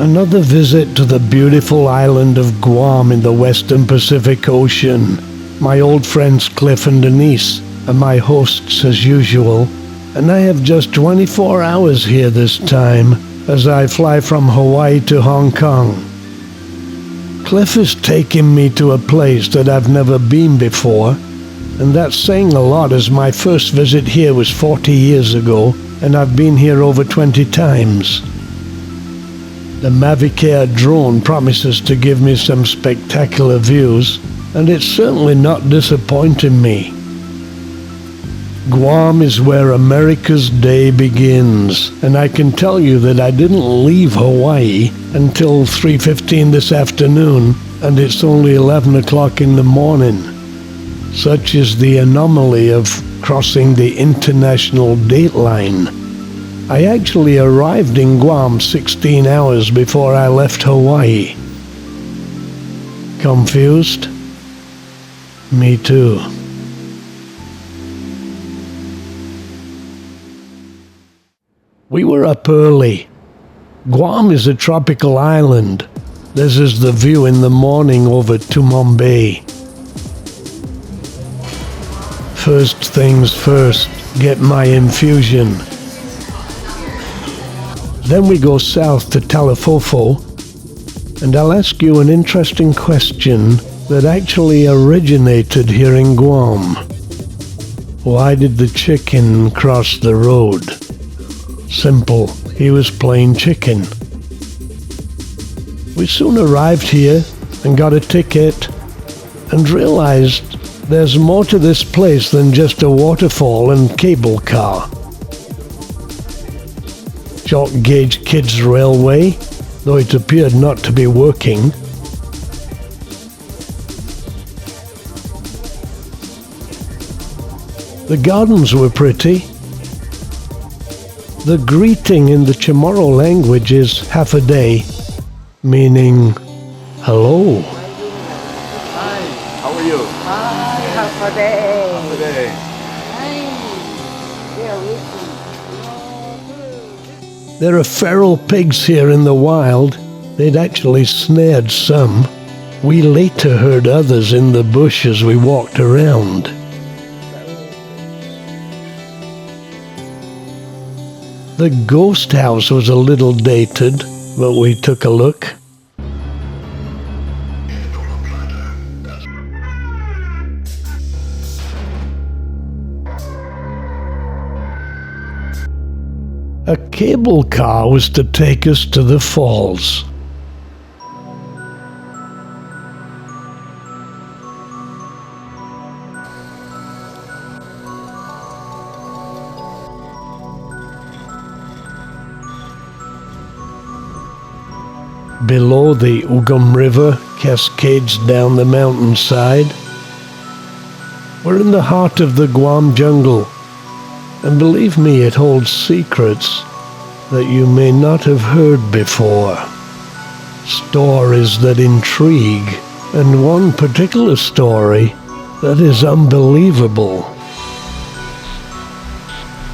Another visit to the beautiful island of Guam in the western Pacific Ocean. My old friends Cliff and Denise are my hosts as usual, and I have just 24 hours here this time as I fly from Hawaii to Hong Kong. Cliff is taking me to a place that I've never been before, and that's saying a lot as my first visit here was 40 years ago, and I've been here over 20 times. The Mavic Air drone promises to give me some spectacular views, and it's certainly not disappointing me. Guam is where America's day begins, and I can tell you that I didn't leave Hawaii until 3:15 this afternoon, and it's only 11 o'clock in the morning. Such is the anomaly of crossing the international date line. I actually arrived in Guam 16 hours before I left Hawaii. Confused? Me too. We were up early. Guam is a tropical island. This is the view in the morning over Tumon Bay. First things first, get my infusion. Then we go south to Talofofo, and I'll ask you an interesting question that actually originated here in Guam. Why did the chicken cross the road? Simple, he was playing chicken. We soon arrived here and got a ticket and realized there's more to this place than just a waterfall and cable car. Short gauge kids railway, though it appeared not to be working. The gardens were pretty. The greeting in the Chamorro language is half a day, meaning hello. Hi, how are you? Hi, half a day. Half a day. Hi. Yeah, listen. There are feral pigs here in the wild. They'd actually snared some. We later heard others in the bush as we walked around. The ghost house was a little dated, but we took a look. A cable car was to take us to the falls. Below, the Guam River cascades down the mountainside. We're in the heart of the Guam jungle, and believe me, it holds secrets that you may not have heard before. Stories that intrigue, and one particular story that is unbelievable.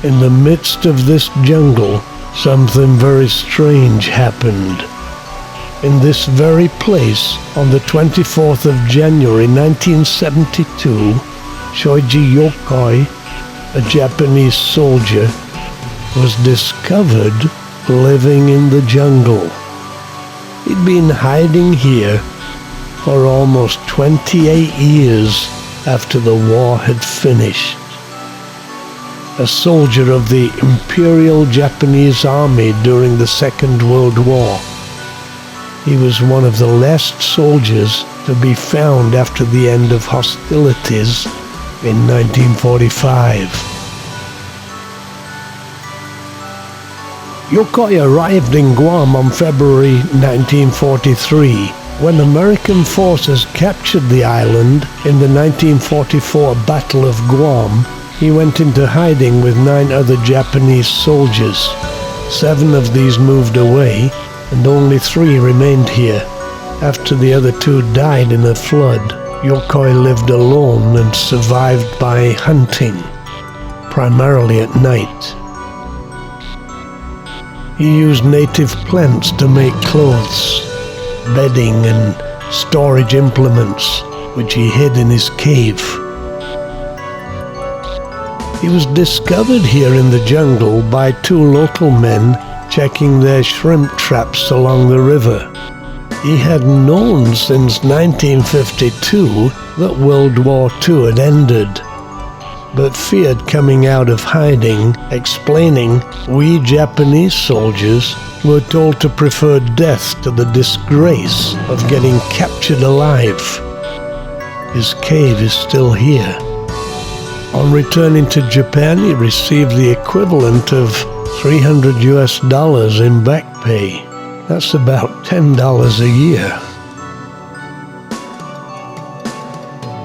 In the midst of this jungle, something very strange happened. In this very place, on the 24th of January 1972, Shoichi Yokoi, a Japanese soldier, was discovered living in the jungle. He'd been hiding here for almost 28 years after the war had finished. A soldier of the Imperial Japanese Army during the Second World War. He was one of the last soldiers to be found after the end of hostilities in 1945. Yokoi arrived in Guam on February 1943 when American forces captured the island in the 1944 Battle of Guam. He went into hiding with 9 other Japanese soldiers. 7 of these moved away, and only 3 remained here. After the other 2 died in a flood, Yokoi lived alone and survived by hunting, primarily at night. He used native plants to make clothes, bedding, and storage implements, which he hid in his cave. He was discovered here in the jungle by two local men checking their shrimp traps along the river. He had known since 1952 that World War II had ended, but feared coming out of hiding, explaining we Japanese soldiers were told to prefer death to the disgrace of getting captured alive. His cave is still here. On returning to Japan, he received the equivalent of $300 in back pay. That's about $10 a year.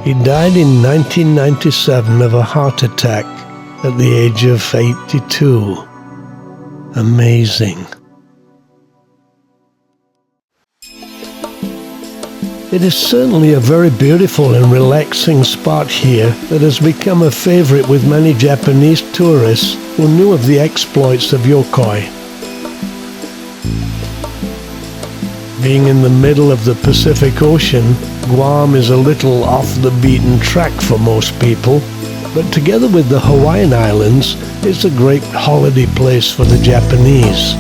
He died in 1997 of a heart attack at the age of 82. Amazing. It is certainly a very beautiful and relaxing spot here that has become a favorite with many Japanese tourists who knew of the exploits of Yokoi. Being in the middle of the Pacific Ocean, Guam is a little off the beaten track for most people, but together with the Hawaiian Islands, it's a great holiday place for the Japanese.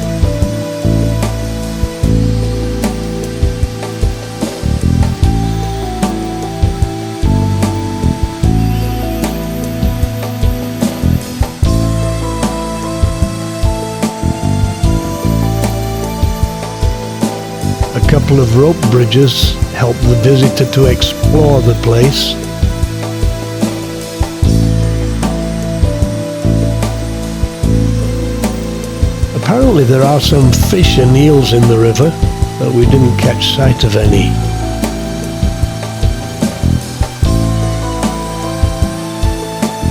A couple of rope bridges help the visitor to explore the place. Apparently there are some fish and eels in the river, but we didn't catch sight of any.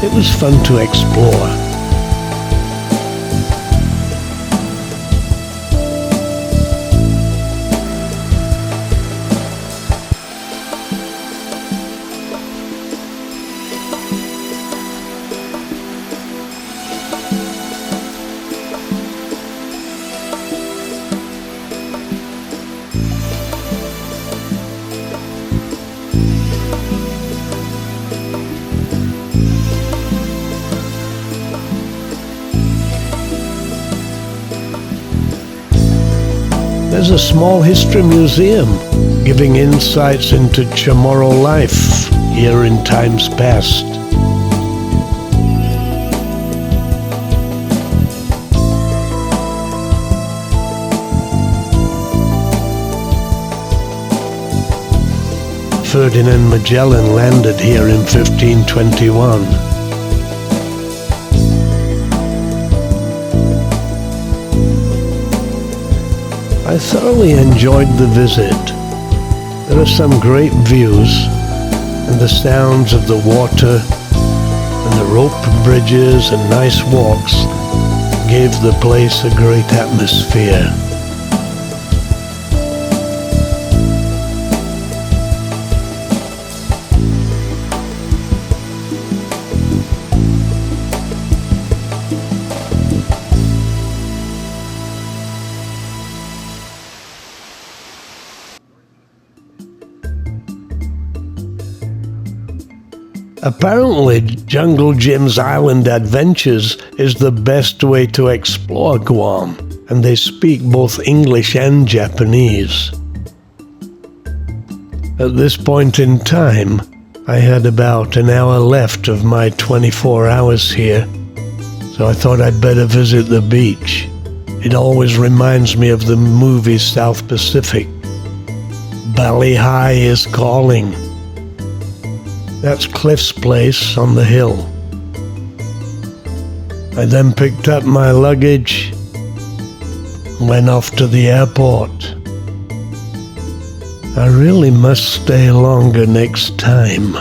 It was fun to explore. There's a small history museum giving insights into Chamorro life here in times past. Ferdinand Magellan landed here in 1521. I thoroughly enjoyed the visit. There are some great views, and the sounds of the water and the rope bridges and nice walks gave the place a great atmosphere. Apparently, Jungle Jim's Island Adventures is the best way to explore Guam, and they speak both English and Japanese. At this point in time, I had about an hour left of my 24 hours here, so I thought I'd better visit the beach. It always reminds me of the movie South Pacific. Bali High is calling. That's Cliff's place on the hill. I then picked up my luggage and went off to the airport. I really must stay longer next time.